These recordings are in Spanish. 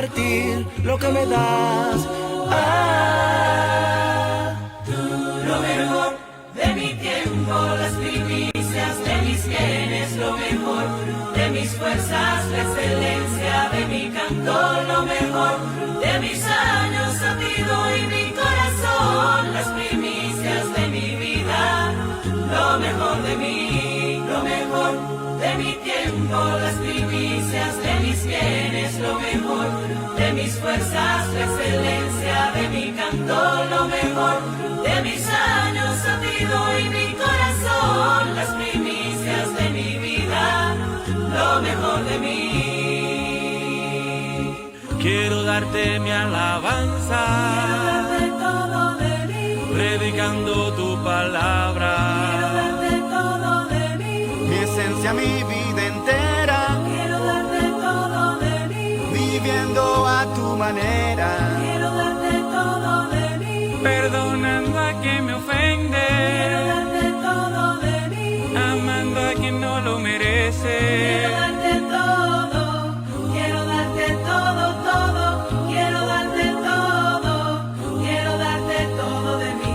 compartir lo que me das. Lo mejor de mi tiempo, las primicias de mis bienes, lo mejor de mis fuerzas, la excelencia de mi canto, lo mejor de mis años a ti doy mi corazón, las primicias de mi vida, lo mejor de mí, lo mejor de mi tiempo, las primicias de mis bienes, lo mejor de mis fuerzas, la excelencia de mi canto, lo mejor de mis años a ti doy mi corazón, las primicias de mi vida, lo mejor de mí. Quiero darte mi alabanza, Quiero darte todo de mí, predicando tu palabra. quiero darte todo de mí, Mi esencia, mi vida entera, quiero darte todo de mí, viviendo a tu manera. quiero darte todo de mí, Perdonando a quien me ofende, quiero darte todo de mí, amando a quien no lo merece. quiero darte todo, quiero darte todo, todo, quiero darte todo, quiero darte todo de mí,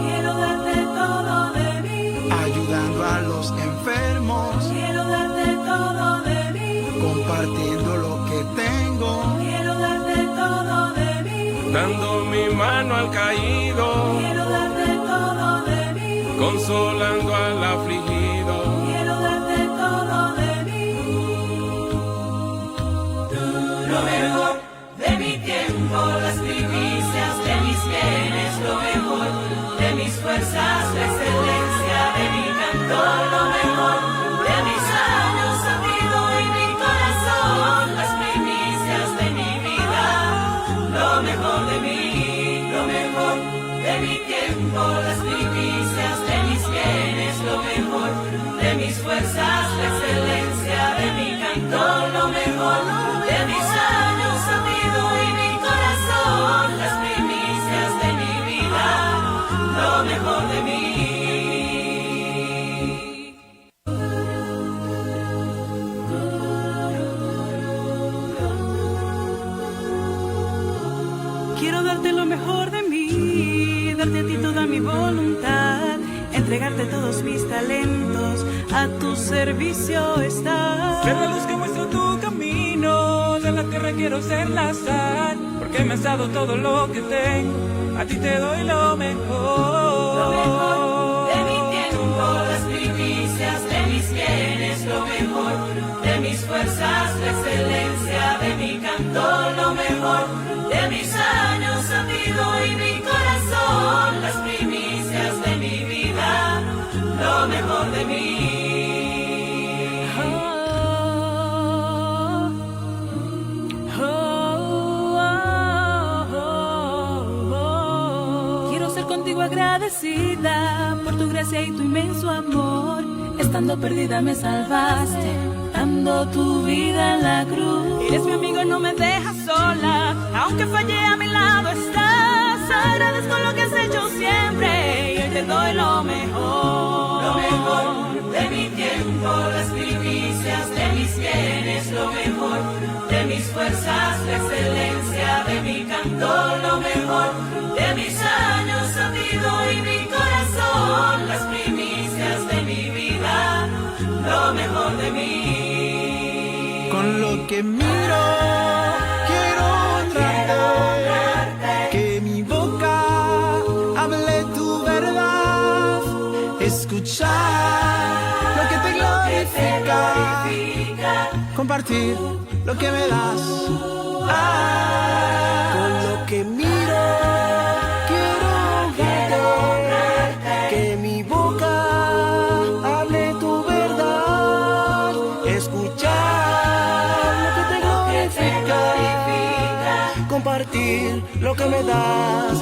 quiero darte todo de mí, Ayudando a los enfermos, quiero darte todo de mí, compartiendo lo que tengo. quiero darte todo de mí, Dando mi mano al caído, quiero darte todo de mí, consolando al afligido. quiero darte todo de mí. Lo mejor de mi tiempo, las primicias de mis bienes, lo mejor de mis fuerzas, la excelencia de mi canto, lo mejor de mis años a ti doy mi corazón, las primicias de mi vida, lo mejor de mí, lo mejor de mi tiempo, las primicias de mis bienes, lo mejor de mis fuerzas, la excelencia de mi canto, lo mejor de mis años a ti doy mi corazón, las primicias de mi vida, lo mejor de mí. Quiero darte lo mejor de mí, darte a ti toda mi voluntad, entregarte todos mis talentos, a tu servicio estar. Ser la luz que muestra tu camino, de la tierra quiero ser la sal, porque me has dado todo lo que tengo, a ti te doy lo mejor. Lo mejor de mi tiempo, las primicias de mis bienes, lo mejor de mis fuerzas, la excelencia de mi canto, lo mejor de mis años a ti doy mi corazón, las primicias de mi vida, lo mejor de mí. Quiero ser contigo agradecida por tu gracia y tu inmenso amor. Estando perdida me salvaste, dando tu vida en la cruz. Eres mi amigo y no me dejas sola, aunque fallé a mi lado estás. Agradezco lo que has hecho siempre y hoy te doy lo mejor. Lo mejor de mi tiempo, las primicias de mis bienes, lo mejor de mis fuerzas, la excelencia de mi canto, lo mejor de mis años a ti doy mi corazón, las primicias de mi vida, lo mejor de mí. Con lo que miro, quiero honrarte, que mi boca hable tu verdad, escuchar lo que te glorifica, compartir lo que me das. Con lo que miro, quiero honrarte, que mi boca hable tu verdad, escuchar lo que te glorifica, compartir lo que me das.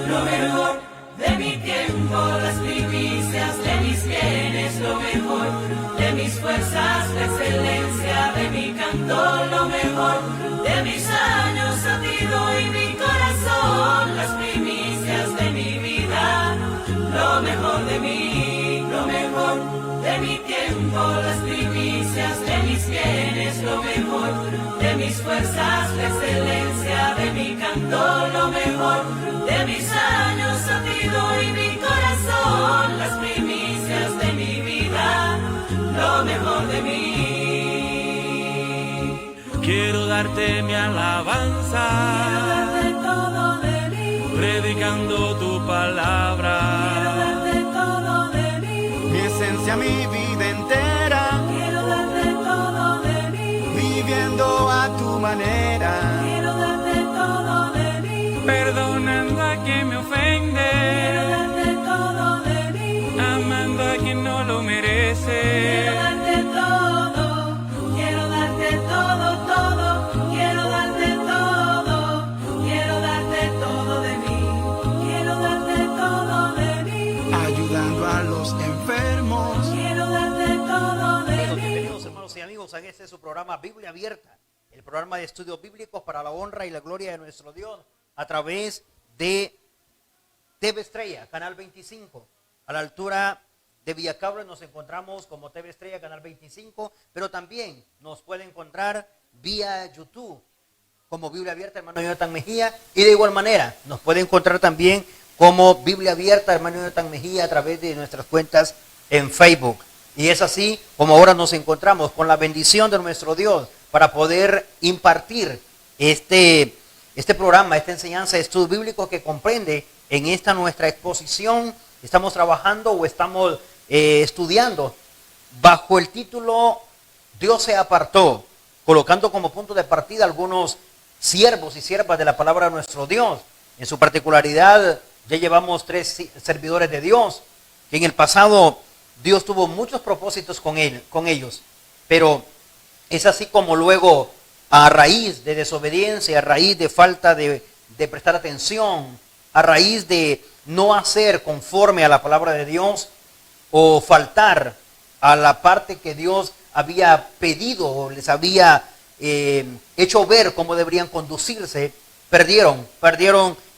Lo mejor de mi tiempo, las primicias de mis bienes, lo mejor de mis fuerzas, la excelencia de mi canto, lo mejor de mis años a ti doy mi corazón, las primicias de mi vida, lo mejor de mí, lo mejor de mi tiempo, las primicias de mis bienes, es lo mejor, de mis fuerzas la excelencia, de mi canto lo mejor, de mis años a ti doy mi corazón, las primicias de mi vida, lo mejor de mí. Quiero darte mi alabanza, Quiero darte todo de mí. predicando tu palabra. Quiero darte todo de mí. Mi esencia, mi vida entera, Quiero darte todo de mí. viviendo a tu manera. Quiero darte todo de mí. Perdonando a quien me Quiero ofende, darte todo de mí. amando a quien no lo Quiero merece. darte todo. Quiero darte todo, todo. Quiero darte todo. Quiero darte todo de mí. Quiero darte todo de mí. Ayudando a los enfermos. Quiero darte todo de mí. Bienvenidos hermanos y amigos a este su programa Biblia Abierta, el programa de estudios bíblicos para la honra y la gloria de nuestro Dios a través de TV Estrella, Canal 25. A la altura de Villacabra nos encontramos como TV Estrella, Canal 25, pero también nos puede encontrar vía YouTube como Biblia Abierta, hermano Jonathan Mejía, y de igual manera nos puede encontrar también como Biblia Abierta, hermano Jonathan Mejía, a través de nuestras cuentas en Facebook. Y es así como ahora nos encontramos con la bendición de nuestro Dios para poder impartir este programa, esta enseñanza de estudio bíblico que comprende en esta nuestra exposición. Estamos trabajando o estamos estudiando bajo el título Dios se apartó, colocando como punto de partida algunos siervos y siervas de la palabra de nuestro Dios. En su particularidad, ya llevamos 3 servidores de Dios, que en el pasado Dios tuvo muchos propósitos con ellos, pero es así como luego, a raíz de desobediencia, a raíz de falta de prestar atención, a raíz de no hacer conforme a la palabra de Dios o faltar a la parte que Dios había pedido o les había hecho ver cómo deberían conducirse, perdieron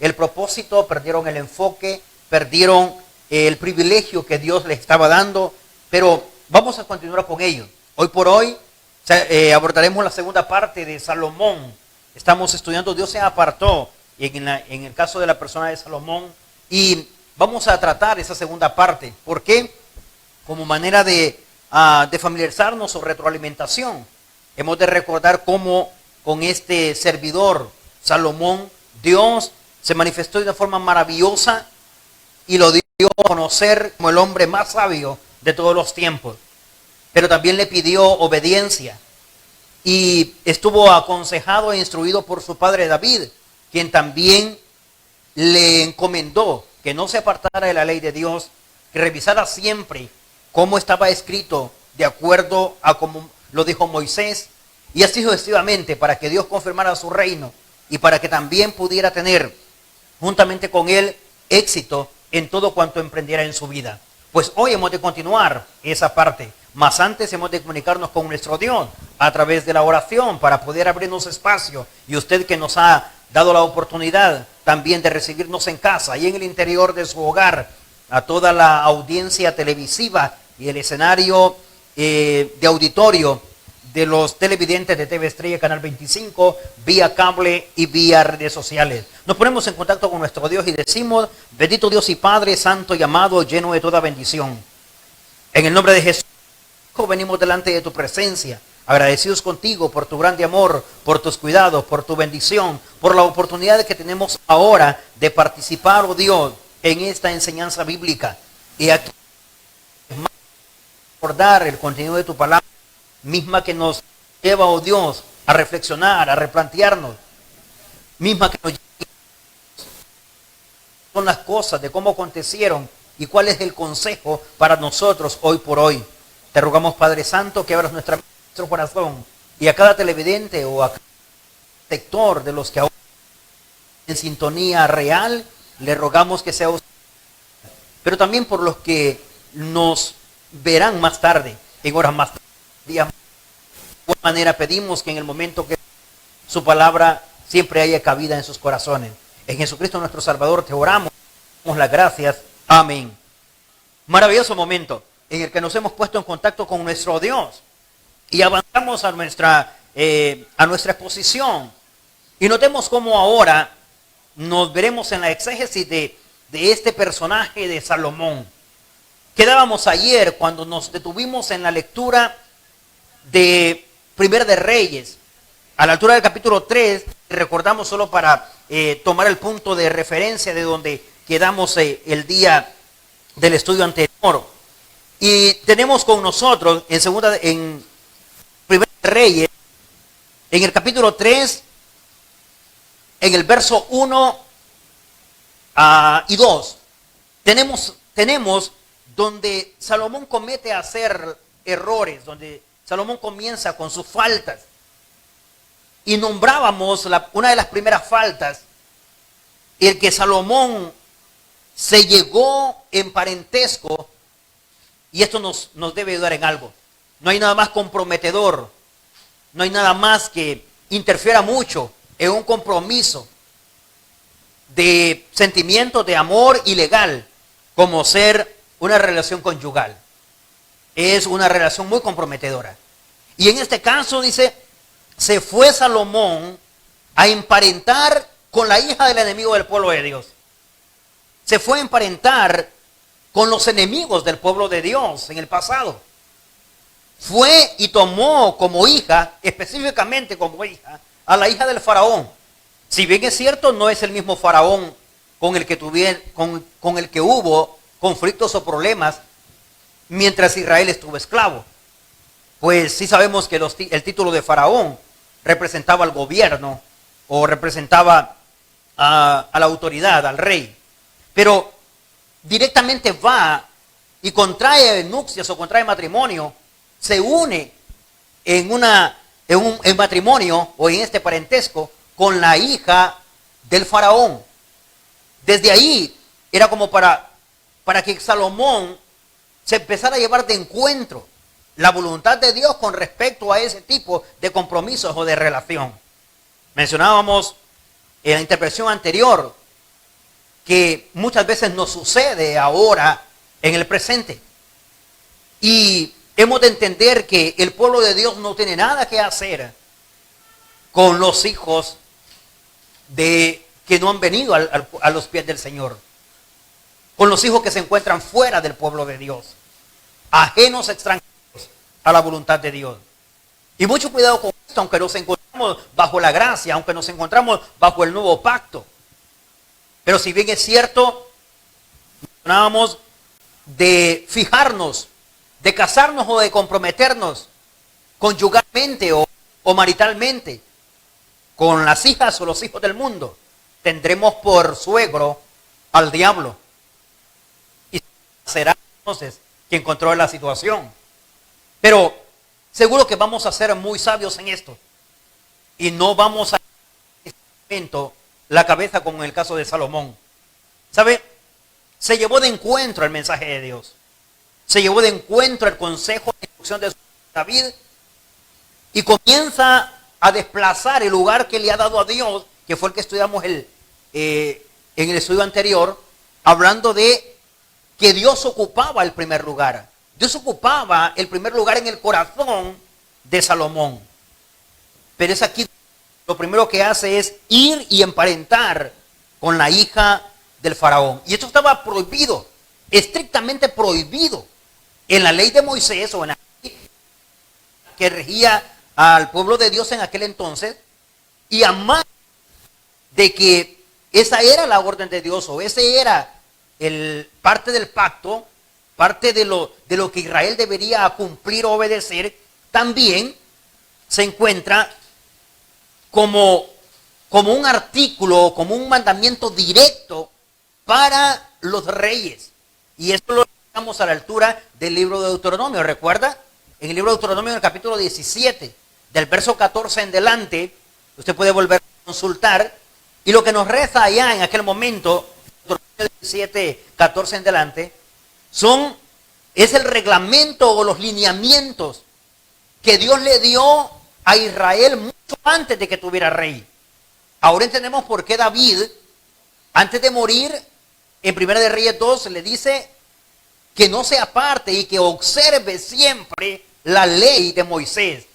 el propósito, perdieron el enfoque, perdieron el privilegio que Dios les estaba dando. Pero vamos a continuar con ello. Hoy por hoy abordaremos la segunda parte de Salomón. Estamos estudiando Dios se apartó en el caso de la persona de Salomón, y vamos a tratar esa segunda parte. ¿Por qué? Como manera de familiarizarnos o retroalimentación. Hemos de recordar cómo con este servidor Salomón, Dios se manifestó de una forma maravillosa y lo dio a conocer como el hombre más sabio de todos los tiempos. Pero también le pidió obediencia y estuvo aconsejado e instruido por su padre David, quien también le encomendó que no se apartara de la ley de Dios, que revisara siempre cómo estaba escrito de acuerdo a como lo dijo Moisés, y así sucesivamente, para que Dios confirmara su reino y para que también pudiera tener juntamente con él éxito en todo cuanto emprendiera en su vida. Pues hoy hemos de continuar esa parte, mas antes hemos de comunicarnos con nuestro Dios a través de la oración para poder abrirnos espacio, y usted que nos ha dado la oportunidad también de recibirnos en casa y en el interior de su hogar, a toda la audiencia televisiva y el escenario de auditorio de los televidentes de TV Estrella, Canal 25, vía cable y vía redes sociales. Nos ponemos en contacto con nuestro Dios y decimos: bendito Dios y Padre, santo y amado, lleno de toda bendición. En el nombre de Jesús, venimos delante de tu presencia, agradecidos contigo por tu grande amor, por tus cuidados, por tu bendición, por la oportunidad que tenemos ahora de participar, oh Dios, en esta enseñanza bíblica. Y aquí recordar el contenido de tu palabra, misma que nos lleva, oh Dios, a reflexionar, a replantearnos, misma que nos lleva son las cosas, de cómo acontecieron y cuál es el consejo para nosotros hoy por hoy. Te rogamos, Padre Santo, que abras nuestro corazón, y a cada televidente o a cada sector de los que ahora en sintonía real, le rogamos que sea usted, pero también por los que nos verán más tarde, en horas más tarde. De igual manera pedimos que en el momento que su palabra siempre haya cabida en sus corazones. En Jesucristo nuestro Salvador te oramos, damos las gracias. Amén. Maravilloso momento en el que nos hemos puesto en contacto con nuestro Dios, Y avanzamos a nuestra exposición. Y notemos cómo ahora nos veremos en la exégesis de este personaje de Salomón. Quedábamos ayer cuando nos detuvimos en la lectura de Primera de Reyes. A la altura del capítulo 3, recordamos solo para tomar el punto de referencia de donde quedamos el día del estudio anterior. Y tenemos con nosotros en Primera de Reyes, en el capítulo 3, en el verso 1 y 2, tenemos donde Salomón comete a hacer errores, donde Salomón comienza con sus faltas. Y nombrábamos una de las primeras faltas, el que Salomón se llegó en parentesco, y esto nos debe ayudar en algo. No hay nada más comprometedor, no hay nada más que interfiera mucho en un compromiso de sentimiento, de amor ilegal, como ser una relación conyugal. Es una relación muy comprometedora. Y en este caso dice, se fue Salomón a emparentar con la hija del enemigo del pueblo de Dios. Se fue a emparentar con los enemigos del pueblo de Dios en el pasado. Fue y tomó como hija, específicamente como hija, a la hija del faraón. Si bien es cierto, no es el mismo faraón con el que hubo conflictos o problemas mientras Israel estuvo esclavo. Pues sí sabemos que el título de faraón representaba al gobierno o representaba a la autoridad, al rey. Pero directamente va y contrae nupcias o contrae matrimonio, se une en matrimonio o en este parentesco con la hija del faraón. Desde ahí era como para que Salomón se empezara a llevar de encuentro la voluntad de Dios con respecto a ese tipo de compromisos o de relación. Mencionábamos en la interpretación anterior que muchas veces nos sucede ahora en el presente. Y hemos de entender que el pueblo de Dios no tiene nada que hacer con los hijos que no han venido a los pies del Señor. Con los hijos que se encuentran fuera del pueblo de Dios. Ajenos, extranjeros a la voluntad de Dios. Y mucho cuidado con esto, aunque nos encontramos bajo la gracia, aunque nos encontramos bajo el nuevo pacto. Pero si bien es cierto, mencionábamos de fijarnos, de casarnos o de comprometernos conyugalmente o maritalmente con las hijas o los hijos del mundo, tendremos por suegro al diablo. Y será entonces quien controla la situación. Pero seguro que vamos a ser muy sabios en esto. Y no vamos a en este momento la cabeza como en el caso de Salomón. ¿Sabe? Se llevó de encuentro el mensaje de Dios. Se llevó de encuentro el consejo de instrucción de David. Y comienza a desplazar el lugar que le ha dado a Dios, que fue el que estudiamos en el estudio anterior, hablando de que Dios ocupaba el primer lugar. Dios ocupaba el primer lugar en el corazón de Salomón. Pero es aquí lo primero que hace es ir y emparentar con la hija del faraón. Y esto estaba prohibido, estrictamente prohibido en la ley de Moisés o en la ley que regía al pueblo de Dios en aquel entonces. Y a más de que esa era la orden de Dios o ese era parte del pacto, parte de lo que Israel debería cumplir o obedecer, también se encuentra como un artículo, como un mandamiento directo para los reyes. Y esto lo dejamos a la altura del libro de Deuteronomio. ¿Recuerda? En el libro de Deuteronomio, en el capítulo 17, del verso 14 en delante, usted puede volver a consultar. Y lo que nos reza allá en aquel momento, Deuteronomio 17, 14 en delante, es el reglamento o los lineamientos que Dios le dio a Israel mucho antes de que tuviera rey. Ahora entendemos por qué David, antes de morir, en 1 de Reyes 2, le dice que no se aparte y que observe siempre la ley de Moisés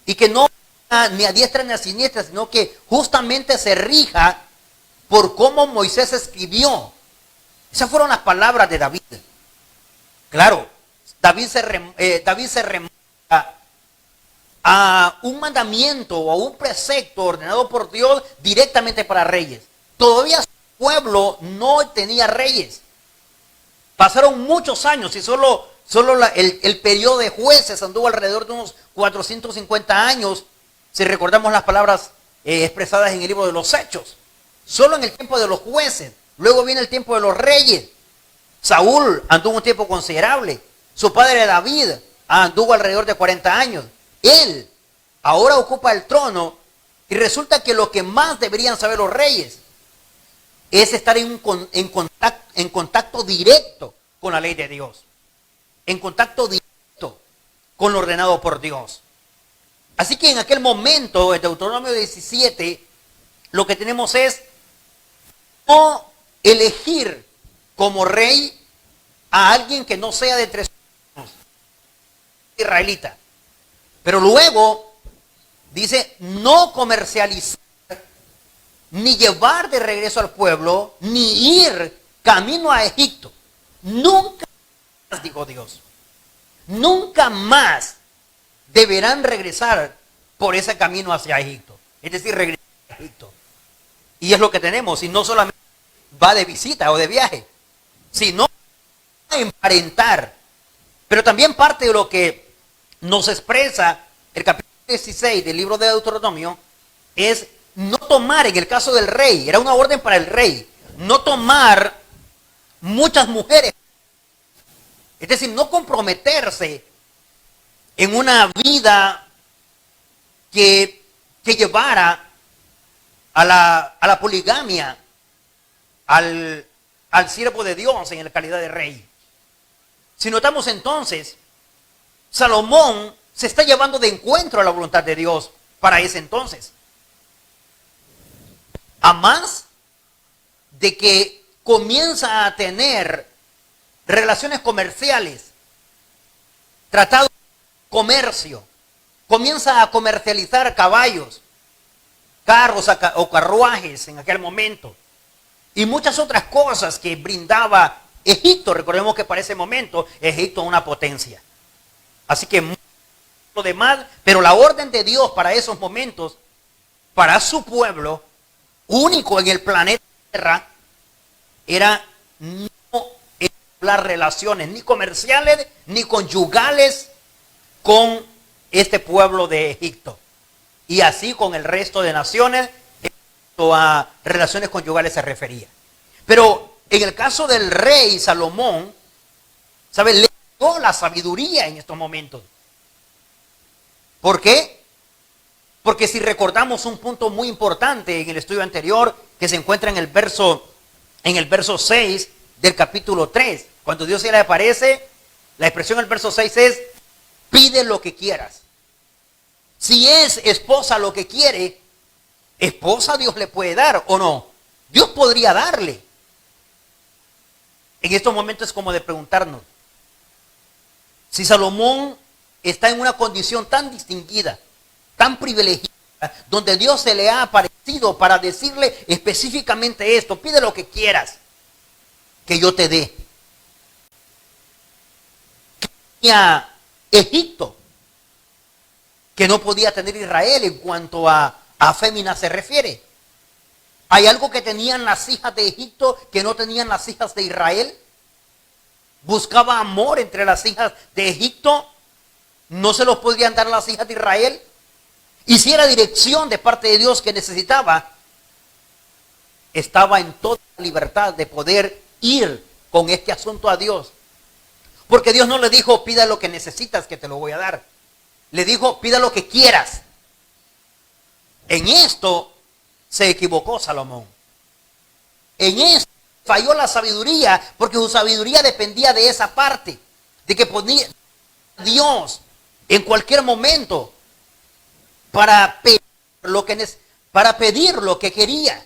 y que no ni a diestra ni a siniestra, sino que justamente se rija por cómo Moisés escribió. Esas fueron las palabras de David. Claro, David se remonta a un mandamiento o a un precepto ordenado por Dios directamente para reyes. Todavía su pueblo no tenía reyes. Pasaron muchos años y solo el periodo de jueces anduvo alrededor de unos 450 años, si recordamos las palabras expresadas en el libro de los Hechos. Solo en el tiempo de los jueces. Luego viene el tiempo de los reyes. Saúl anduvo un tiempo considerable. Su padre David anduvo alrededor de 40 años. Él ahora ocupa el trono y resulta que lo que más deberían saber los reyes es estar en contacto directo con la ley de Dios. En contacto directo con lo ordenado por Dios. Así que en aquel momento, en Deuteronomio 17, lo que tenemos es no elegir como rey a alguien que no sea de entre sus israelita. Pero luego dice no comercializar, ni llevar de regreso al pueblo, ni ir camino a Egipto. Nunca más, dijo Dios, nunca más deberán regresar por ese camino hacia Egipto. Es decir, regresar a Egipto. Y es lo que tenemos. Y no solamente va de visita o de viaje, sino a emparentar. Pero también parte de lo que nos expresa el capítulo 16 del libro de Deuteronomio es no tomar, en el caso del rey, era una orden para el rey, no tomar muchas mujeres. Es decir, no comprometerse en una vida que llevara a la poligamia al siervo de Dios en la calidad de rey. Si notamos entonces, Salomón se está llevando de encuentro a la voluntad de Dios para ese entonces. A más de que comienza a tener relaciones comerciales, tratado de comercio, comienza a comercializar caballos, carros o carruajes en aquel momento, y muchas otras cosas que brindaba Egipto. Recordemos que para ese momento Egipto es una potencia. Así que lo demás, pero la orden de Dios para esos momentos, para su pueblo, único en el planeta Tierra, era no hablar relaciones ni comerciales ni conyugales con este pueblo de Egipto. Y así con el resto de naciones, en cuanto a relaciones conyugales se refería. Pero en el caso del rey Salomón, ¿sabe? Le dio la sabiduría en estos momentos. ¿Por qué? Porque si recordamos un punto muy importante en el estudio anterior, que se encuentra en el verso 6 del capítulo 3, cuando Dios se le aparece, la expresión del verso 6 es, pide lo que quieras. Si es esposa lo que quiere, esposa Dios le puede dar o no. Dios podría darle. En estos momentos es como de preguntarnos, si Salomón está en una condición tan distinguida, tan privilegiada, donde Dios se le ha aparecido para decirle específicamente esto, pide lo que quieras, que yo te dé. Tenía Egipto, que no podía tener Israel en cuanto a fémina se refiere. ¿Hay algo que tenían las hijas de Egipto que no tenían las hijas de Israel? Buscaba amor entre las hijas de Egipto, no se los podrían dar las hijas de Israel. Y si era dirección de parte de Dios que necesitaba, estaba en toda libertad de poder ir con este asunto a Dios. Porque Dios no le dijo, pida lo que necesitas que te lo voy a dar. Le dijo, pida lo que quieras. En esto se equivocó Salomón. En esto falló la sabiduría, porque su sabiduría dependía de esa parte, de que ponía Dios en cualquier momento para pedir lo que quería.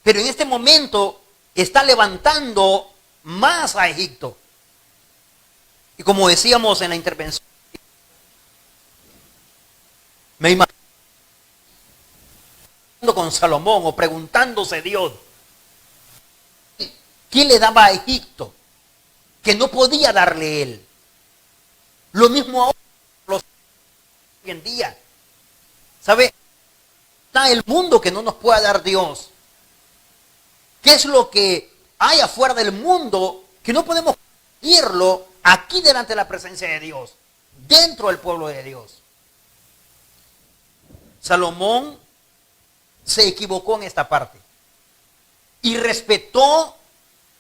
Pero en este momento está levantando más a Egipto. Y como decíamos en la intervención Me imagino con Salomón o preguntándose Dios, ¿qué le daba a Egipto que no podía darle él? Lo mismo ahora, hoy en día. ¿Sabe? Está el mundo que no nos pueda dar Dios. ¿Qué es lo que hay afuera del mundo que no podemos conseguirlo aquí delante de la presencia de Dios, dentro del pueblo de Dios? Salomón se equivocó en esta parte y respetó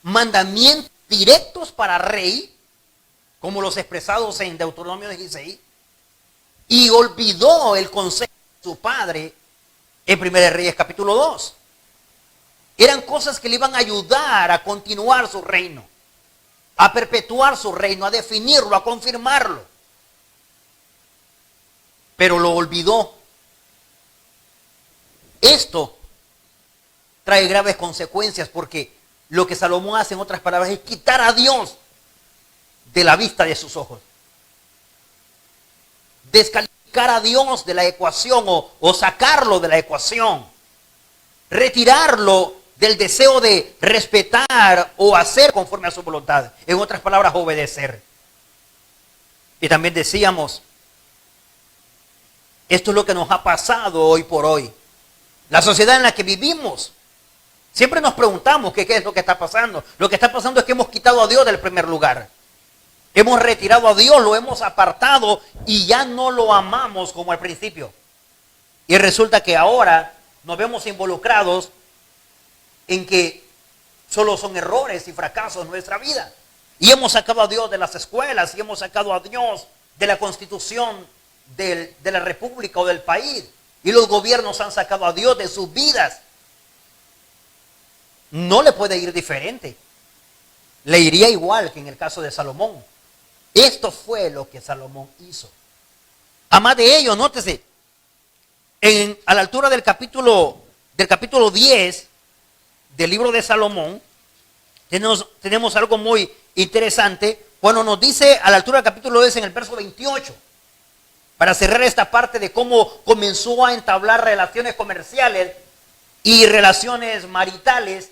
mandamientos directos para rey, como los expresados en Deuteronomio 16, y olvidó el consejo de su padre en 1 Reyes capítulo 2. Eran cosas que le iban a ayudar a continuar su reino, a perpetuar su reino, a definirlo, a confirmarlo. Pero lo olvidó. Esto trae graves consecuencias porque lo que Salomón hace, en otras palabras, es quitar a Dios de la vista de sus ojos. Descalificar a Dios de la ecuación o sacarlo de la ecuación. Retirarlo del deseo de respetar o hacer conforme a su voluntad. En otras palabras, obedecer. Y también decíamos, esto es lo que nos ha pasado hoy por hoy. La sociedad en la que vivimos. Siempre nos preguntamos qué es lo que está pasando. Lo que está pasando es que hemos quitado a Dios del primer lugar. Hemos retirado a Dios, lo hemos apartado y ya no lo amamos como al principio. Y resulta que ahora nos vemos involucrados en que solo son errores y fracasos en nuestra vida. Y hemos sacado a Dios de las escuelas y hemos sacado a Dios de la constitución de la república o del país. Y los gobiernos han sacado a Dios de sus vidas. No le puede ir diferente. Le iría igual que en el caso de Salomón. Esto fue lo que Salomón hizo. Además de ello, nótese, a la altura del capítulo 10 del libro de Salomón, tenemos algo muy interesante. Cuando nos dice a la altura del capítulo 10 en el verso 28, para cerrar esta parte de cómo comenzó a entablar relaciones comerciales y relaciones maritales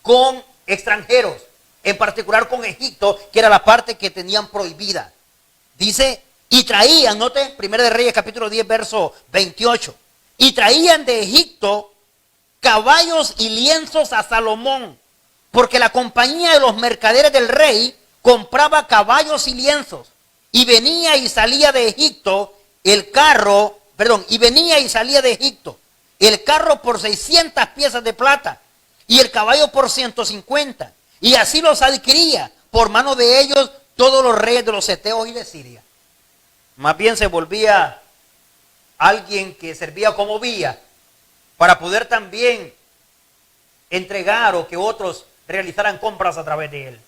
con extranjeros, en particular con Egipto, que era la parte que tenían prohibida. Dice, y traían, note, 1 de Reyes capítulo 10, verso 28, y traían de Egipto caballos y lienzos a Salomón, porque la compañía de los mercaderes del rey compraba caballos y lienzos, y venía y salía de Egipto el carro por 600 piezas de plata, y el caballo por 150, y así los adquiría por mano de ellos todos los reyes de los heteos y de Siria. Más bien se volvía alguien que servía como vía para poder también entregar o que otros realizaran compras a través de él.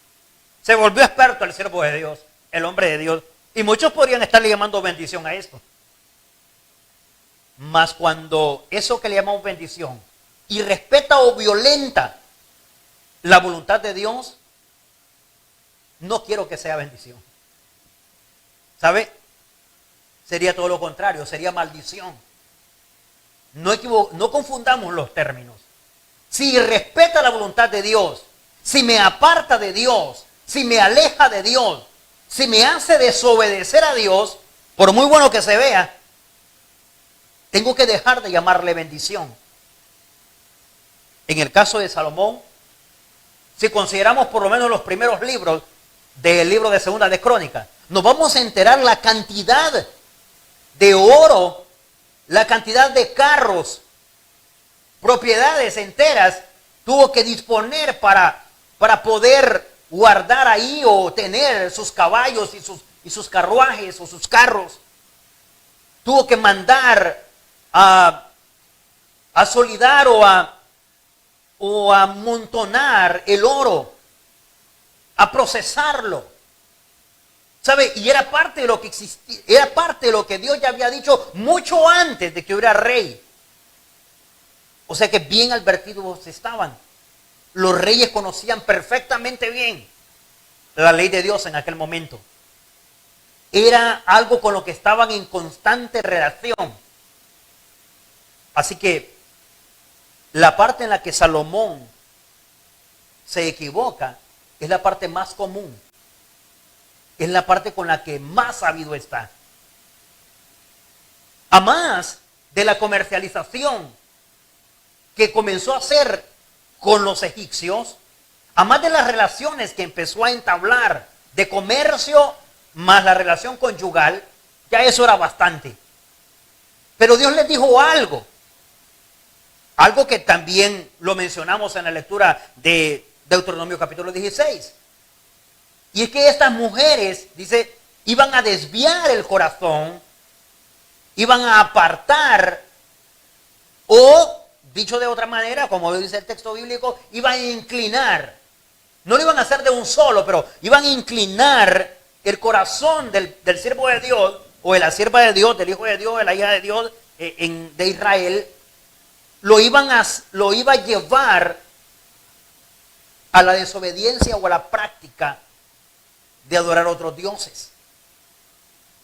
Se volvió experto el siervo de Dios, el hombre de Dios, y muchos podrían estarle llamando bendición a esto. Mas cuando eso que le llamamos bendición y respeta o violenta la voluntad de Dios, no quiero que sea bendición. ¿Sabe? Sería todo lo contrario, sería maldición. No confundamos los términos. Si respeta la voluntad de Dios, si me aparta de Dios, si me aleja de Dios, si me hace desobedecer a Dios, por muy bueno que se vea, tengo que dejar de llamarle bendición. En el caso de Salomón, si consideramos por lo menos los primeros libros del libro de Segunda de Crónicas, nos vamos a enterar la cantidad de oro, la cantidad de carros, propiedades enteras tuvo que disponer para poder guardar ahí o tener sus caballos y sus carruajes o sus carros. Tuvo que mandar a solidar o a amontonar el oro, a procesarlo. ¿Sabe? Y era parte de lo que existía, era parte de lo que Dios ya había dicho mucho antes de que hubiera rey. O sea que bien advertidos estaban. Los reyes conocían perfectamente bien la ley de Dios en aquel momento. era algo con lo que estaban en constante relación. Así que la parte en la que Salomón se equivoca es la parte más común. Es la parte con la que más sabido está. A más de la comercialización que comenzó a hacer con los egipcios, a más de las relaciones que empezó a entablar de comercio más la relación conyugal, ya eso era bastante. Pero Dios les dijo algo que también lo mencionamos en la lectura de Deuteronomio capítulo 16. Y es que estas mujeres, dice, iban a desviar el corazón, iban a apartar, o, dicho de otra manera, como dice el texto bíblico, iban a inclinar. No lo iban a hacer de un solo, pero iban a inclinar el corazón del siervo de Dios, o de la sierva de Dios, del hijo de Dios, de la hija de Dios, de Israel, lo iba a llevar a la desobediencia o a la práctica de adorar a otros dioses.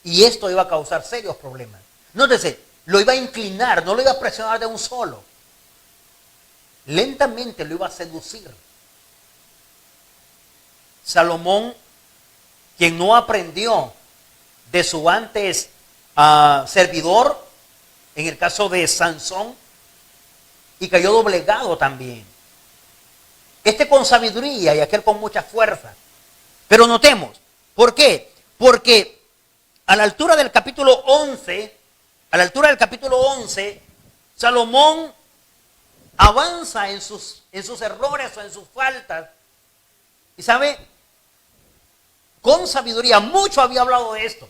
Y esto iba a causar serios problemas. Nótese, lo iba a inclinar, no lo iba a presionar de un solo. Lentamente lo iba a seducir. Salomón, quien no aprendió de su antes servidor, en el caso de Sansón, y cayó doblegado también. Este con sabiduría y aquel con mucha fuerza. Pero notemos, ¿por qué? Porque a la altura del capítulo 11, Salomón avanza en sus errores o en sus faltas. Y sabe, con sabiduría, mucho había hablado de esto.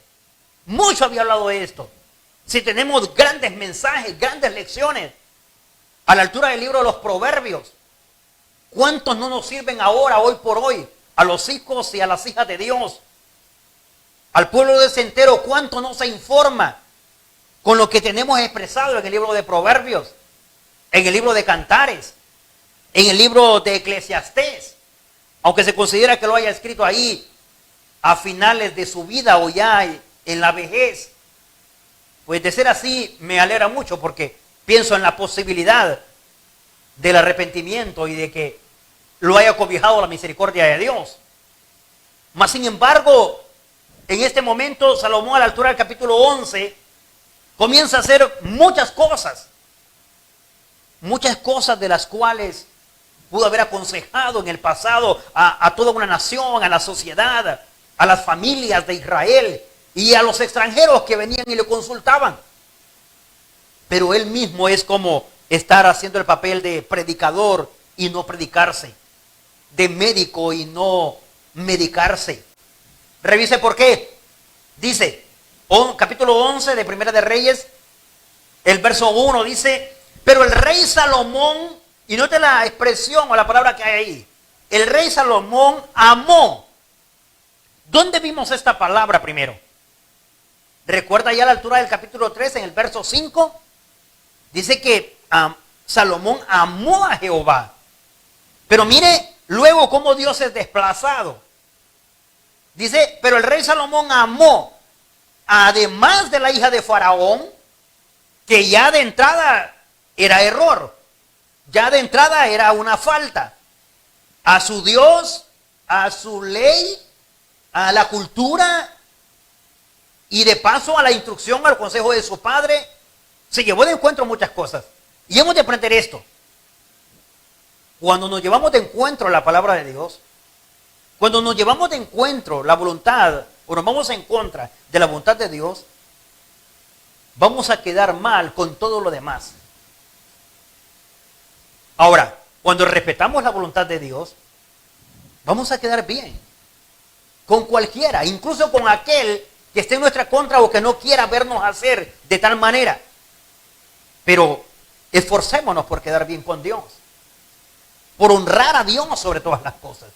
Si tenemos grandes mensajes, grandes lecciones, a la altura del libro de los Proverbios, ¿cuántos no nos sirven ahora, hoy por hoy, a los hijos y a las hijas de Dios? Al pueblo de entero, ¿cuánto no se informa con lo que tenemos expresado en el libro de Proverbios, en el libro de Cantares, en el libro de Eclesiastés? Aunque se considera que lo haya escrito ahí a finales de su vida o ya en la vejez. Pues de ser así me alegra mucho, porque pienso en la posibilidad del arrepentimiento y de que lo haya cobijado la misericordia de Dios. Mas sin embargo, en este momento Salomón, a la altura del capítulo 11, comienza a hacer muchas cosas de las cuales pudo haber aconsejado en el pasado a toda una nación, a la sociedad, a las familias de Israel y a los extranjeros que venían y le consultaban. Pero él mismo es como estar haciendo el papel de predicador y no predicarse, de médico y no medicarse. Revise por qué. Dice, capítulo 11 de Primera de Reyes, el verso 1 dice: pero el rey Salomón, y note la expresión o la palabra que hay ahí, el rey Salomón amó. ¿Dónde vimos esta palabra primero? ¿Recuerda ya a la altura del capítulo 3, en el verso 5? Dice que Salomón amó a Jehová. Pero mire luego cómo Dios es desplazado. Dice, pero el rey Salomón amó, además de la hija de Faraón, que ya de entrada era error, ya de entrada era una falta, a su Dios, a su ley, a la cultura y de paso a la instrucción, al consejo de su padre. Se llevó de encuentro muchas cosas. Y hemos de aprender esto. Cuando nos llevamos de encuentro la palabra de Dios, cuando nos llevamos de encuentro la voluntad, o nos vamos en contra de la voluntad de Dios, vamos a quedar mal con todo lo demás. Ahora, cuando respetamos la voluntad de Dios, vamos a quedar bien con cualquiera, incluso con aquel que esté en nuestra contra o que no quiera vernos hacer de tal manera. Pero esforcémonos por quedar bien con Dios, por honrar a Dios sobre todas las cosas.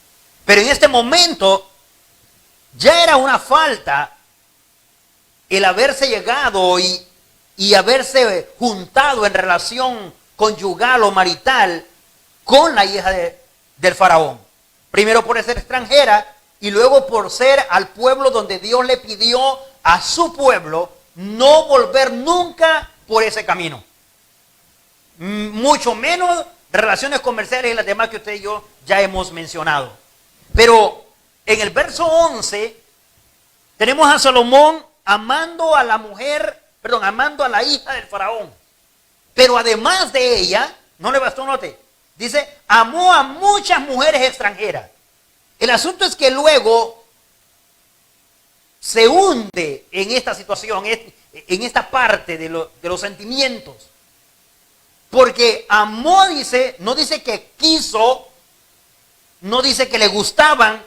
Pero en este momento ya era una falta el haberse llegado y haberse juntado en relación conyugal o marital con la hija del faraón. Primero por ser extranjera y luego por ser al pueblo donde Dios le pidió a su pueblo no volver nunca por ese camino. Mucho menos relaciones comerciales y las demás que usted y yo ya hemos mencionado. Pero en el verso 11 tenemos a Salomón amando a la mujer, perdón, amando a la hija del faraón. Pero además de ella, no le bastó, note, dice, amó a muchas mujeres extranjeras. El asunto es que luego se hunde en esta situación, en esta parte de los sentimientos. Porque amó, dice, no dice que quiso, no dice que le gustaban.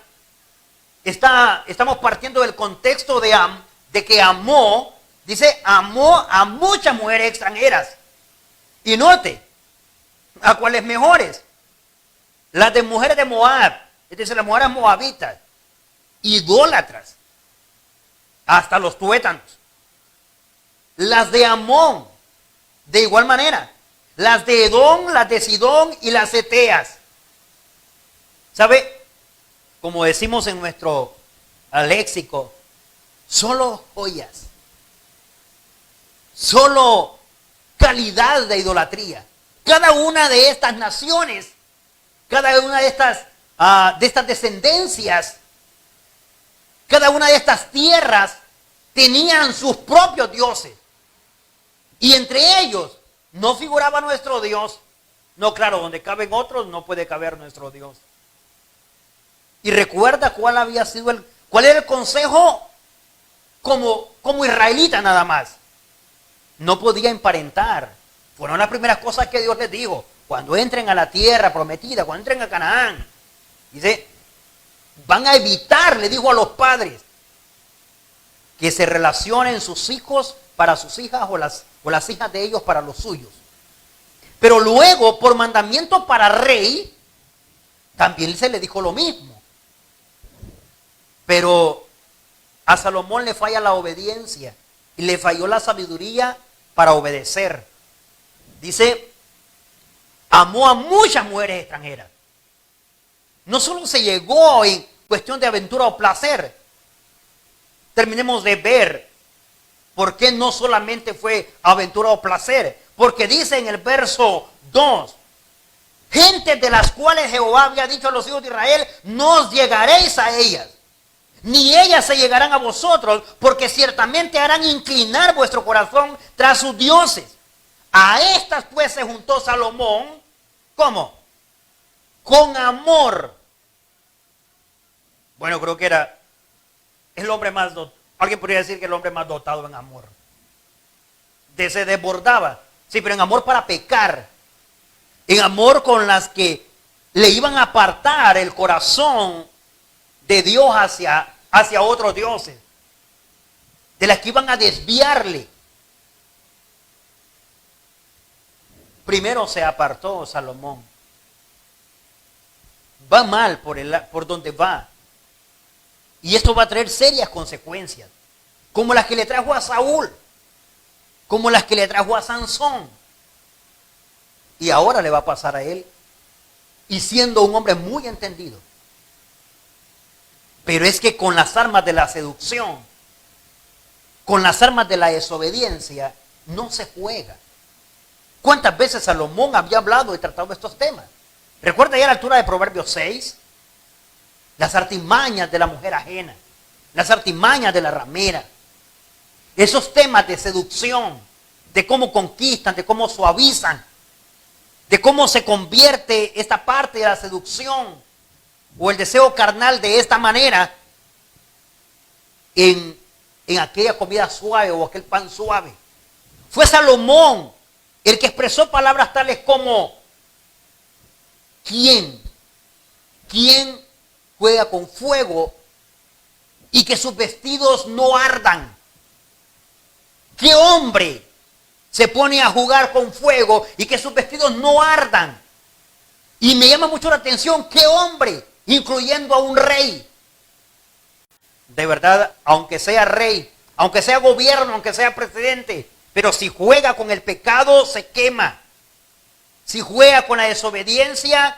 Estamos partiendo del contexto de que amó, dice, amó a muchas mujeres extranjeras. Y note, ¿a cuáles mejores? Las de mujeres de Moab, es decir, las mujeres moabitas, idólatras, hasta los tuétanos. Las de Amón, de igual manera. Las de Edom, las de Sidón y las eteas. ¿Sabe? Como decimos en nuestro léxico, solo joyas, solo calidad de idolatría. Cada una de estas naciones, cada una de estas descendencias, cada una de estas tierras tenían sus propios dioses. Y entre ellos no figuraba nuestro Dios. No, claro, donde caben otros no puede caber nuestro Dios. Y recuerda cuál era el consejo como israelita nada más. No podía emparentar. Fueron las primeras cosas que Dios les dijo. Cuando entren a la tierra prometida, cuando entren a Canaán, dice, van a evitar, le dijo a los padres, que se relacionen sus hijos para sus hijas o las hijas de ellos para los suyos. Pero luego, por mandamiento para rey, también se le dijo lo mismo. Pero a Salomón le falla la obediencia y le falló la sabiduría para obedecer. Dice, amó a muchas mujeres extranjeras. No solo se llegó en cuestión de aventura o placer. Terminemos de ver por qué no solamente fue aventura o placer. Porque dice en el verso 2, gente de las cuales Jehová había dicho a los hijos de Israel, no os llegaréis a ellas, ni ellas se llegarán a vosotros, porque ciertamente harán inclinar vuestro corazón tras sus dioses. A estas pues se juntó Salomón, ¿cómo? Con amor. Bueno, creo que era el hombre más dotado. Alguien podría decir que el hombre más dotado en amor. Se desbordaba. Sí, pero en amor para pecar. En amor con las que le iban a apartar el corazón de Dios hacia otros dioses. De las que iban a desviarle. Primero se apartó Salomón. Va mal por donde va. Y esto va a traer serias consecuencias. Como las que le trajo a Saúl. Como las que le trajo a Sansón. Y ahora le va a pasar a él. Y siendo un hombre muy entendido. Pero es que con las armas de la seducción, con las armas de la desobediencia, no se juega. ¿Cuántas veces Salomón había hablado y tratado de estos temas? ¿Recuerda ya a la altura de Proverbios 6? Las artimañas de la mujer ajena, las artimañas de la ramera. Esos temas de seducción, de cómo conquistan, de cómo suavizan, de cómo se convierte esta parte de la seducción o el deseo carnal de esta manera en aquella comida suave o aquel pan suave. Fue Salomón el que expresó palabras tales como ¿quién juega con fuego y que sus vestidos no ardan? ¿Qué hombre se pone a jugar con fuego y que sus vestidos no ardan? Y me llama mucho la atención, ¿qué hombre? Incluyendo a un rey. De verdad, aunque sea rey, aunque sea gobierno, aunque sea presidente, pero si juega con el pecado, se quema. Si juega con la desobediencia,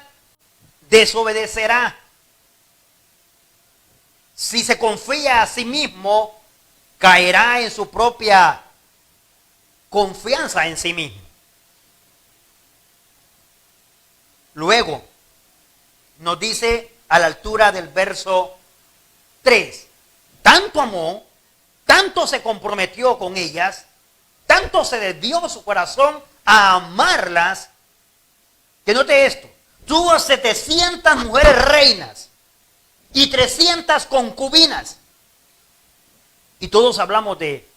desobedecerá. Si se confía a sí mismo, caerá en su propia confianza en sí mismo. Luego, nos dice a la altura del verso 3, tanto amó, tanto se comprometió con ellas, tanto se desvió su corazón a amarlas, que note esto, tuvo 700 mujeres reinas y 300 concubinas. Y todos hablamos de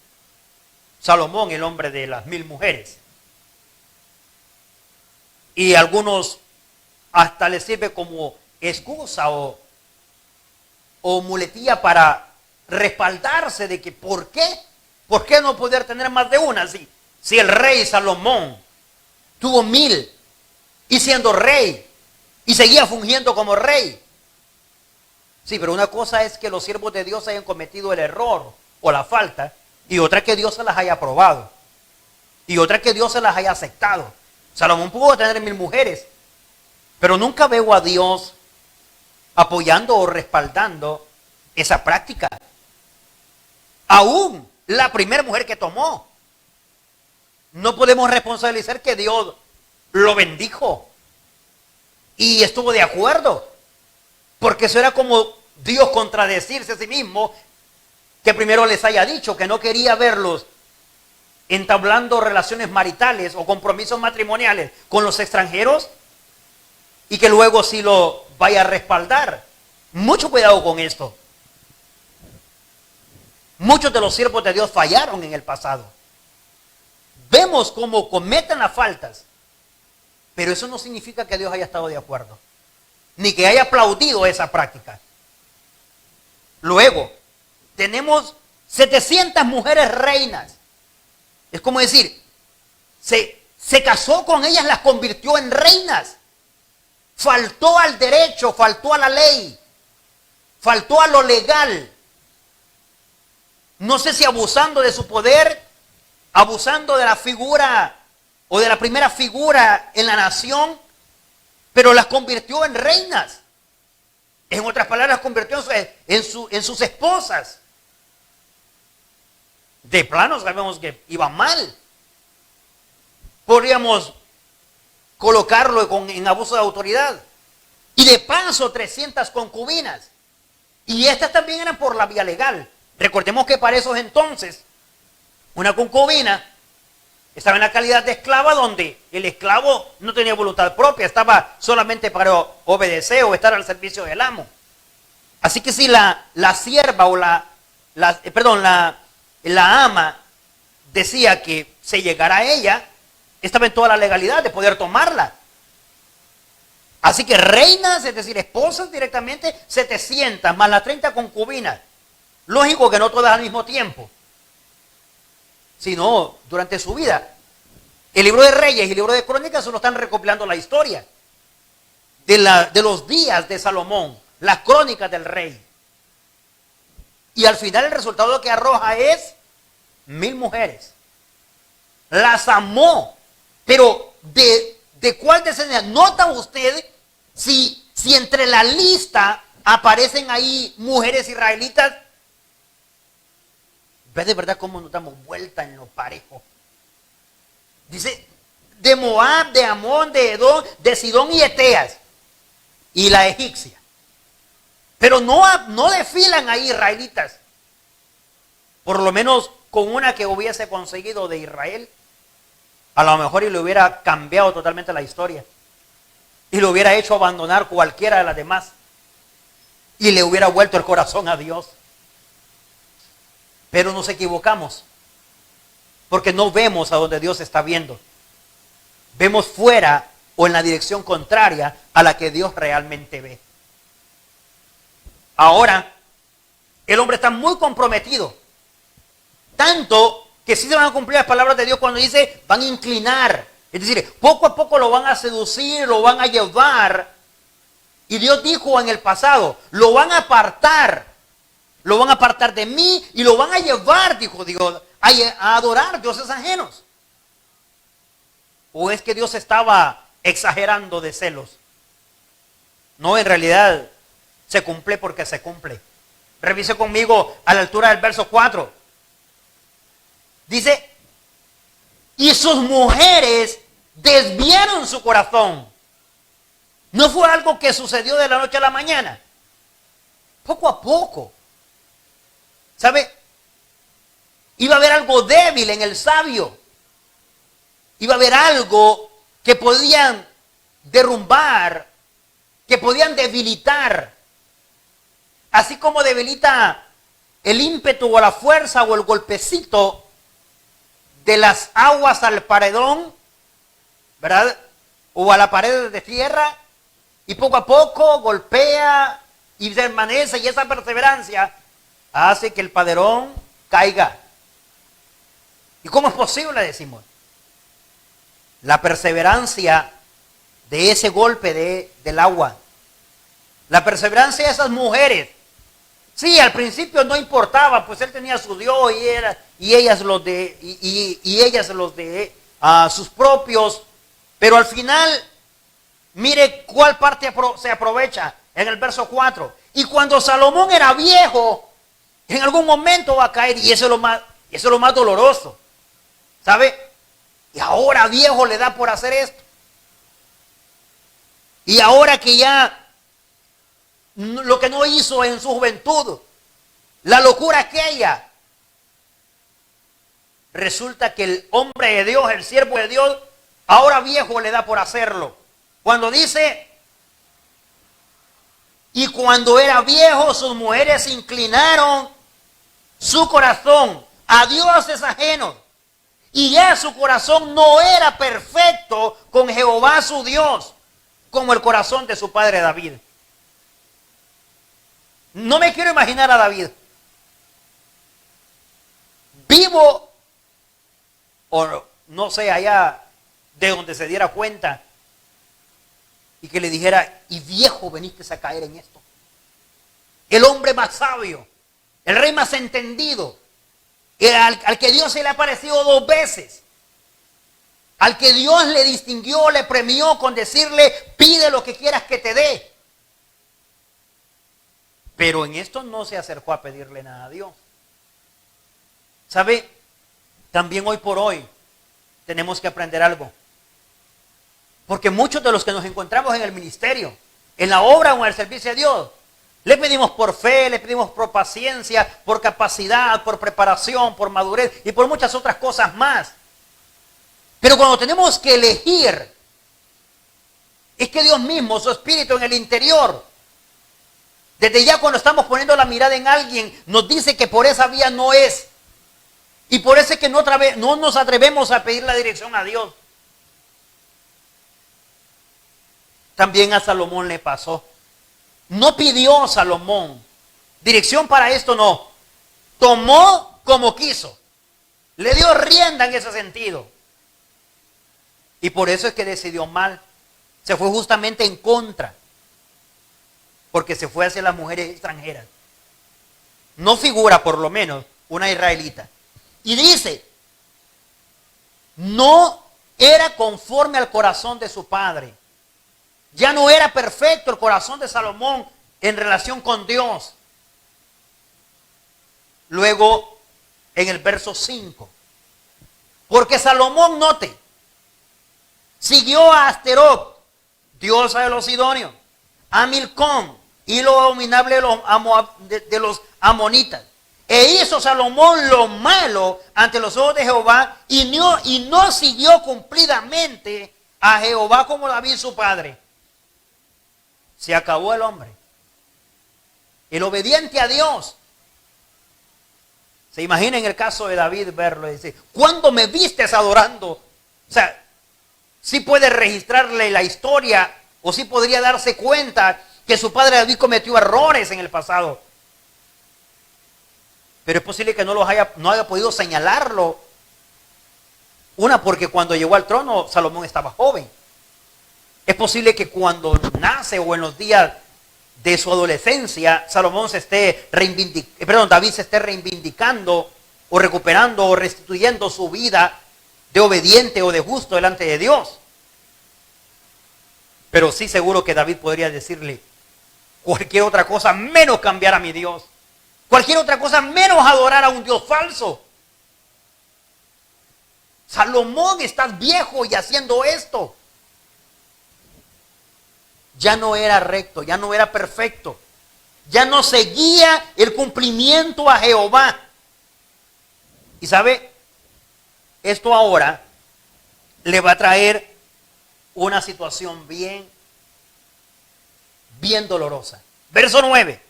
Salomón, el hombre de las 1000 mujeres. Y algunos hasta le sirve como excusa o muletilla para respaldarse de que ¿por qué no poder tener más de una? Si el rey Salomón tuvo 1000 y siendo rey y seguía fungiendo como rey. Sí, pero una cosa es que los siervos de Dios hayan cometido el error o la falta, y otra que Dios se las haya aprobado, y otra que Dios se las haya aceptado. Salomón pudo tener 1000 mujeres, pero nunca veo a Dios apoyando o respaldando esa práctica. Aún la primera mujer que tomó, no podemos responsabilizar que Dios lo bendijo y estuvo de acuerdo, porque eso era como Dios contradecirse a sí mismo, que primero les haya dicho que no quería verlos entablando relaciones maritales o compromisos matrimoniales con los extranjeros, y que luego sí lo vaya a respaldar. Mucho cuidado con esto. Muchos de los siervos de Dios fallaron en el pasado. Vemos cómo cometen las faltas, pero eso no significa que Dios haya estado de acuerdo, ni que haya aplaudido esa práctica. Luego, tenemos 700 mujeres reinas. Es como decir, se casó con ellas, las convirtió en reinas. Faltó al derecho, faltó a la ley, faltó a lo legal. No sé si abusando de su poder, abusando de la figura o de la primera figura en la nación, pero las convirtió en reinas. En otras palabras, las convirtió en sus esposas. De plano sabemos que iba mal. Podríamos colocarlo en abuso de autoridad. Y de paso 300 concubinas. Y estas también eran por la vía legal. Recordemos que para esos entonces, una concubina estaba en la calidad de esclava, donde el esclavo no tenía voluntad propia, estaba solamente para obedecer o estar al servicio del amo. Así que si la sierva o la ama decía que se llegara a ella, estaba en toda la legalidad de poder tomarla. Así que reinas, es decir, esposas directamente, 700 más las 30 concubinas. Lógico que no todas al mismo tiempo, sino durante su vida. El libro de Reyes y el libro de Crónicas solo están recopilando la historia de los días de Salomón, las crónicas del rey. Y al final el resultado que arroja es 1000 mujeres. Las amó, pero ¿de cuál descendencia? ¿Nota usted si entre la lista aparecen ahí mujeres israelitas? ¿Ves de verdad cómo nos damos vuelta en lo parejo? Dice, de Moab, de Amón, de Edom, de Sidón y Eteas, y la egipcia. Pero no desfilan ahí israelitas. Por lo menos con una que hubiese conseguido de Israel, a lo mejor y le hubiera cambiado totalmente la historia. Y le hubiera hecho abandonar cualquiera de las demás. Y le hubiera vuelto el corazón a Dios. Pero nos equivocamos, porque no vemos a donde Dios está viendo. Vemos fuera o en la dirección contraria a la que Dios realmente ve. Ahora, el hombre está muy comprometido, tanto que sí se van a cumplir las palabras de Dios cuando dice van a inclinar. Es decir, poco a poco lo van a seducir, lo van a llevar. Y Dios dijo en el pasado, lo van a apartar de mí y lo van a llevar, dijo Dios, a adorar dioses ajenos. ¿O es que Dios estaba exagerando de celos? No, en realidad se cumple porque se cumple. Revise conmigo a la altura del verso 4. Dice, y sus mujeres desviaron su corazón. No fue algo que sucedió de la noche a la mañana. Poco a poco. ¿Sabe? Iba a haber algo débil en el sabio. Iba a haber algo que podían derrumbar, que podían debilitar. Así como debilita el ímpetu o la fuerza o el golpecito de las aguas al paredón, ¿verdad? O a la pared de tierra, y poco a poco golpea y permanece, y esa perseverancia hace que el paredón caiga. ¿Y cómo es posible? Decimos. La perseverancia de ese golpe del agua. La perseverancia de esas mujeres. Sí, al principio no importaba, pues él tenía su Dios y ellas los de sus propios. Pero al final, mire cuál parte se aprovecha en el verso 4. Y cuando Salomón era viejo, en algún momento va a caer, y eso es lo más doloroso. ¿Sabe? Y ahora viejo le da por hacer esto. Y ahora que ya lo que no hizo en su juventud, la locura aquella, resulta que el hombre de Dios, el siervo de Dios, ahora viejo le da por hacerlo. Cuando dice, y cuando era viejo, sus mujeres inclinaron su corazón a dioses ajenos. Y ya su corazón no era perfecto con Jehová su Dios, como el corazón de su padre David. No me quiero imaginar a David vivo, o no sé, allá de donde se diera cuenta, y que le dijera, y viejo veniste a caer en esto. El hombre más sabio, el rey más entendido, al que Dios se le ha aparecido 2 veces, al que Dios le distinguió, le premió con decirle, pide lo que quieras que te dé. Pero en esto no se acercó a pedirle nada a Dios. ¿Sabe? También hoy por hoy tenemos que aprender algo. Porque muchos de los que nos encontramos en el ministerio, en la obra o en el servicio de Dios, le pedimos por fe, le pedimos por paciencia, por capacidad, por preparación, por madurez y por muchas otras cosas más. Pero cuando tenemos que elegir, es que Dios mismo, su espíritu en el interior, desde ya cuando estamos poniendo la mirada en alguien, nos dice que por esa vía no es. Y por eso es que no nos atrevemos a pedir la dirección a Dios. También a Salomón le pasó. No pidió Salomón dirección para esto, no. Tomó como quiso. Le dio rienda en ese sentido. Y por eso es que decidió mal. Se fue justamente en contra. Porque se fue hacia las mujeres extranjeras. No figura, por lo menos, una israelita. Y dice, no era conforme al corazón de su padre. Ya no era perfecto el corazón de Salomón en relación con Dios. Luego, en el verso 5. Porque Salomón, note, siguió a Asterot, diosa de los sidonios, a Milcom, y lo abominable de los amonitas. E hizo Salomón lo malo ante los ojos de Jehová y no siguió cumplidamente a Jehová como David su padre. Se acabó el hombre. El obediente a Dios. Se imagina en el caso de David verlo y decir, ¿cuándo me vistes adorando? O sea, sí puede registrarle la historia o sí podría darse cuenta que su padre David cometió errores en el pasado. Pero es posible que no haya podido señalarlo. Una, porque cuando llegó al trono Salomón estaba joven. Es posible que cuando nace o en los días de su adolescencia, David se esté reivindicando o recuperando o restituyendo su vida de obediente o de justo delante de Dios. Pero sí seguro que David podría decirle cualquier otra cosa menos cambiar a mi Dios. Cualquier otra cosa menos adorar a un Dios falso. Salomón, estás viejo y haciendo esto. Ya no era recto, ya no era perfecto. Ya no seguía el cumplimiento a Jehová. Y sabe, esto ahora le va a traer una situación bien dolorosa. Verso 9.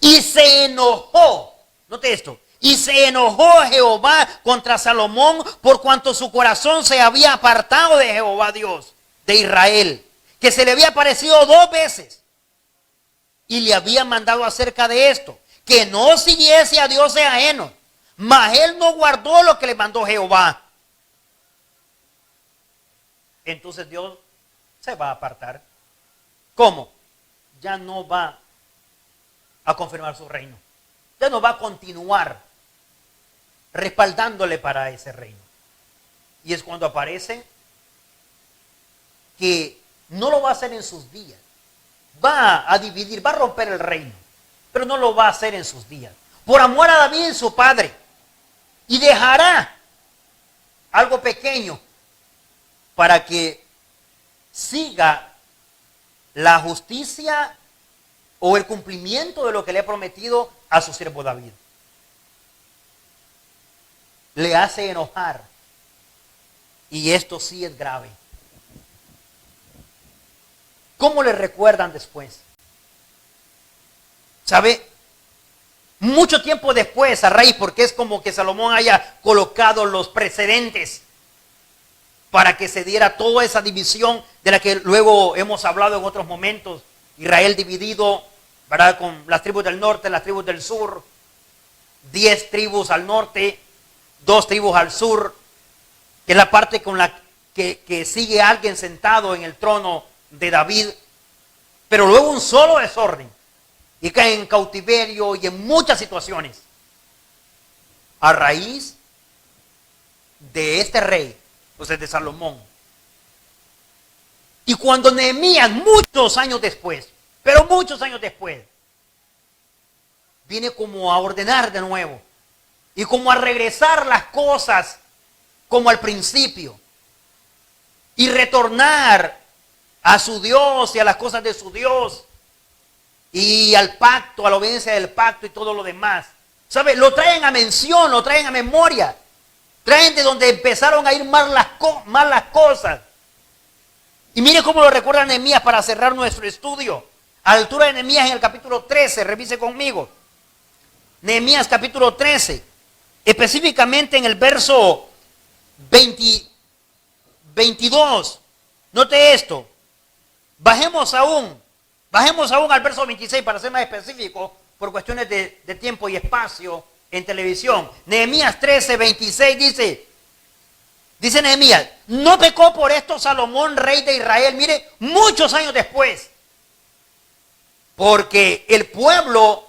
Y se enojó, note esto, y se enojó Jehová contra Salomón por cuanto su corazón se había apartado de Jehová Dios de Israel, que se le había aparecido 2 veces. Y le había mandado acerca de esto, que no siguiese a dioses ajenos. Mas él no guardó lo que le mandó Jehová. Entonces Dios se va a apartar. ¿Cómo? Ya no va a confirmar su reino. Ya no va a continuar respaldándole para ese reino. Y es cuando aparece que no lo va a hacer en sus días. Va a dividir, va a romper el reino, pero no lo va a hacer en sus días. Por amor a David, su padre. Y dejará algo pequeño para que siga la justicia o el cumplimiento de lo que le ha prometido a su siervo David. Le hace enojar. Y esto sí es grave. ¿Cómo le recuerdan después? ¿Sabe? Mucho tiempo después, a raíz, porque es como que Salomón haya colocado los precedentes para que se diera toda esa división de la que luego hemos hablado en otros momentos. Israel dividido, ¿verdad?, con las tribus del norte, las tribus del sur, 10 tribus al norte, 2 tribus al sur, que es la parte con la que sigue alguien sentado en el trono de David, pero luego un solo desorden y cae en cautiverio y en muchas situaciones a raíz de este rey, pues de Salomón. Y cuando Nehemías, muchos años después, pero muchos años después, viene como a ordenar de nuevo y como a regresar las cosas como al principio y retornar a su Dios y a las cosas de su Dios y al pacto, a la obediencia del pacto y todo lo demás. ¿Sabe? Lo traen a mención, lo traen a memoria. Traen de donde empezaron a ir mal las cosas. Y mire cómo lo recuerda Nehemías para cerrar nuestro estudio. A la altura de Nehemías en el capítulo 13, revise conmigo. Nehemías capítulo 13, específicamente en el verso 22. Note esto. Bajemos aún al verso 26 para ser más específico por cuestiones de tiempo y espacio en televisión. Nehemías 13, 26 dice Nehemías, no pecó por esto Salomón, rey de Israel, mire, muchos años después, porque el pueblo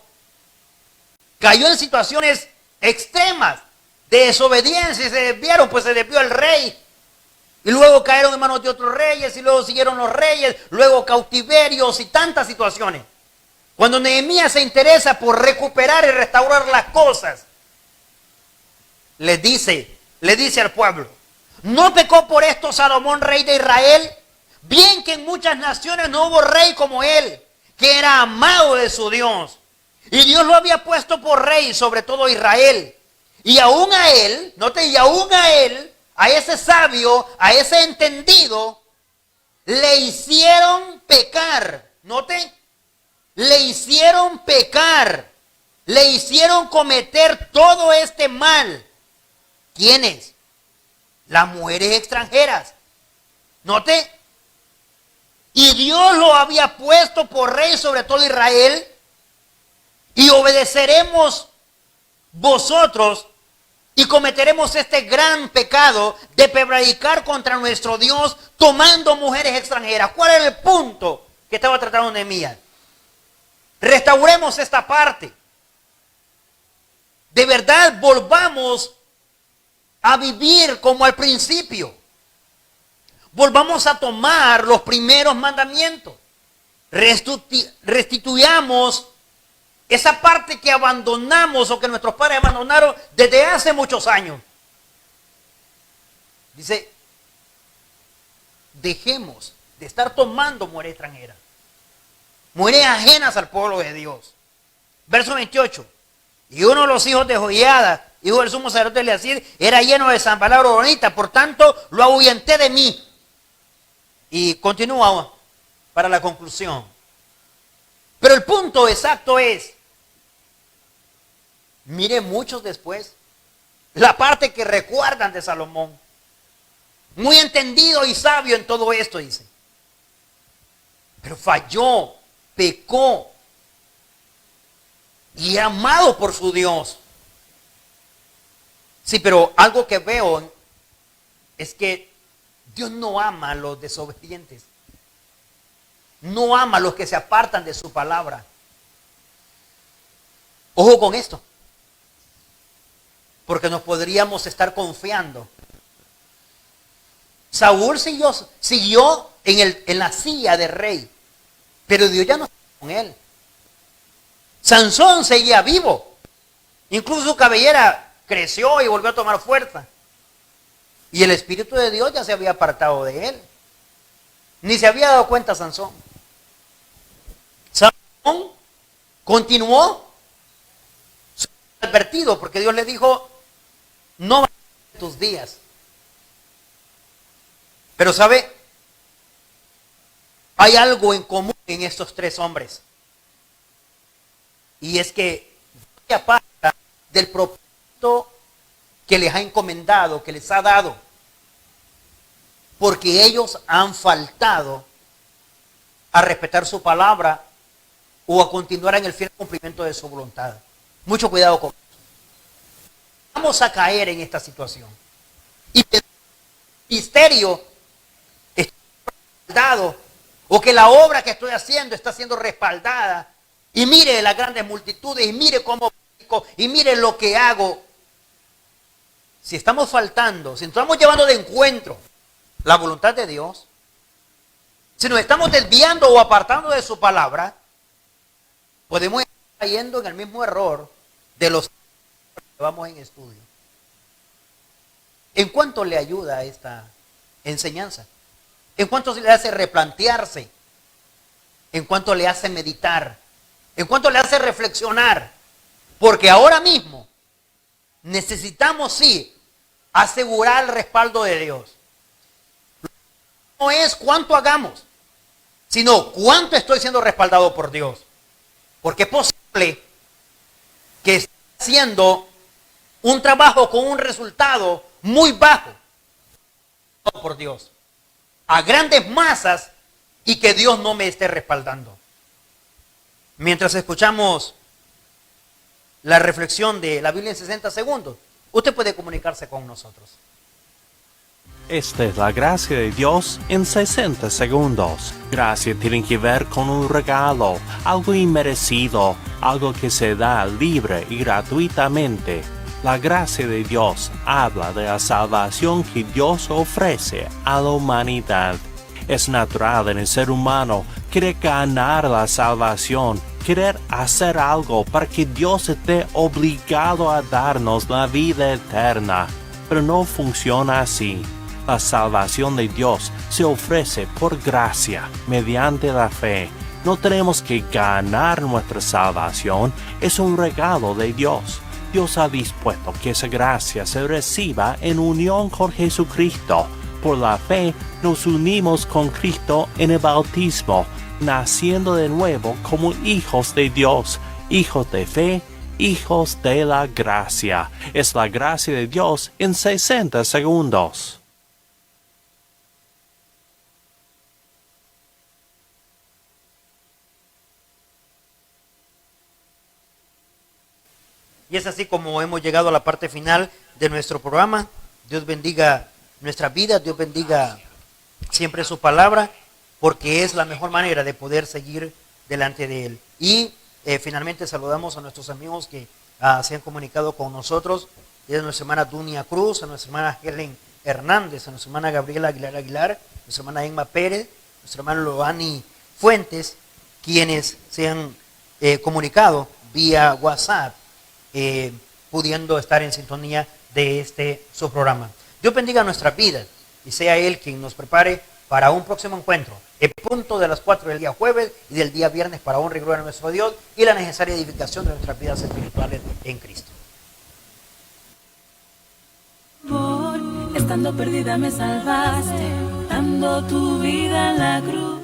cayó en situaciones extremas de desobediencia y se desviaron, pues se desvió el rey. Y luego cayeron en manos de otros reyes y luego siguieron los reyes, luego cautiverios y tantas situaciones. Cuando Nehemías se interesa por recuperar y restaurar las cosas, le dice al pueblo, ¿no pecó por esto Salomón, rey de Israel? Bien que en muchas naciones no hubo rey como él, que era amado de su Dios. Y Dios lo había puesto por rey sobre todo Israel. Y aún a él, note, y aún a él, a ese sabio, a ese entendido, le hicieron pecar. Note, le hicieron pecar. Le hicieron cometer todo este mal. ¿Quiénes? Las mujeres extranjeras. Note, y Dios lo había puesto por rey sobre todo Israel. Y obedeceremos vosotros y cometeremos este gran pecado de prevaricar contra nuestro Dios tomando mujeres extranjeras. ¿Cuál era el punto que estaba tratando Nehemías? Restauremos esta parte. De verdad volvamos a vivir como al principio. Volvamos a tomar los primeros mandamientos. Restituyamos esa parte que abandonamos o que nuestros padres abandonaron desde hace muchos años. Dice, dejemos de estar tomando mujeres extranjeras, mujeres ajenas al pueblo de Dios. Verso 28. Y uno de los hijos de Joiada, hijo del sumo sacerdote Eliacir, era lleno de palabra bonita, por tanto lo ahuyenté de mí. Y continúa para la conclusión. Pero el punto exacto es, mire muchos después, la parte que recuerdan de Salomón. Muy entendido y sabio en todo esto, dice. Pero falló, pecó y amado por su Dios. Sí, pero algo que veo es que Dios no ama a los desobedientes. No ama a los que se apartan de su palabra. Ojo con esto. Porque nos podríamos estar confiando. Saúl siguió en la silla de rey. Pero Dios ya no está con él. Sansón seguía vivo. Incluso su cabellera creció y volvió a tomar fuerza. Y el Espíritu de Dios ya se había apartado de él. Ni se había dado cuenta Sansón. Sansón continuó advertido porque Dios le dijo, no van a ser tus días. Pero ¿sabe? Hay algo en común en estos tres hombres. Y es que no se aparta del propósito que les ha encomendado, que les ha dado. Porque ellos han faltado a respetar su palabra o a continuar en el fiel cumplimiento de su voluntad. Mucho cuidado con eso. Vamos a caer en esta situación. Y el misterio está respaldado, o que la obra que estoy haciendo está siendo respaldada. Y mire las grandes multitudes, y mire cómo predico, y mire lo que hago. Si estamos faltando, si estamos llevando de encuentro la voluntad de Dios, si nos estamos desviando o apartando de su palabra, podemos estar cayendo en el mismo error de los que vamos en estudio. ¿En cuánto le ayuda esta enseñanza? ¿En cuánto le hace replantearse? ¿En cuánto le hace meditar? ¿En cuánto le hace reflexionar? Porque ahora mismo necesitamos, sí, asegurar el respaldo de Dios. No es cuánto hagamos, sino cuánto estoy siendo respaldado por Dios. Porque es posible que esté haciendo un trabajo con un resultado muy bajo por Dios, a grandes masas, y que Dios no me esté respaldando. Mientras escuchamos la reflexión de la Biblia en 60 segundos, usted puede comunicarse con nosotros. Esta es la gracia de Dios en 60 segundos. Gracia tiene que ver con un regalo, algo inmerecido, algo que se da libre y gratuitamente. La gracia de Dios habla de la salvación que Dios ofrece a la humanidad. Es natural en el ser humano querer ganar la salvación, querer hacer algo para que Dios esté obligado a darnos la vida eterna. Pero no funciona así. La salvación de Dios se ofrece por gracia, mediante la fe. No tenemos que ganar nuestra salvación, es un regalo de Dios. Dios ha dispuesto que esa gracia se reciba en unión con Jesucristo. Por la fe nos unimos con Cristo en el bautismo, naciendo de nuevo como hijos de Dios, hijos de fe, hijos de la gracia. Es la gracia de Dios en 60 segundos. Y es así como hemos llegado a la parte final de nuestro programa. Dios bendiga nuestra vida, Dios bendiga siempre su palabra, porque es la mejor manera de poder seguir delante de Él. Y finalmente saludamos a nuestros amigos que se han comunicado con nosotros. Es nuestra hermana Dunia Cruz, a nuestra hermana Helen Hernández, a nuestra hermana Gabriela Aguilar, nuestra hermana Emma Pérez, nuestra hermana Loani Fuentes, quienes se han comunicado vía WhatsApp, pudiendo estar en sintonía de su programa. Dios bendiga nuestras vidas y sea Él quien nos prepare para un próximo encuentro, el punto de las 4 del día jueves y del día viernes, para honra y gloria de nuestro Dios y la necesaria edificación de nuestras vidas espirituales en Cristo. Estando perdida me salvaste, dando tu vida en la cruz.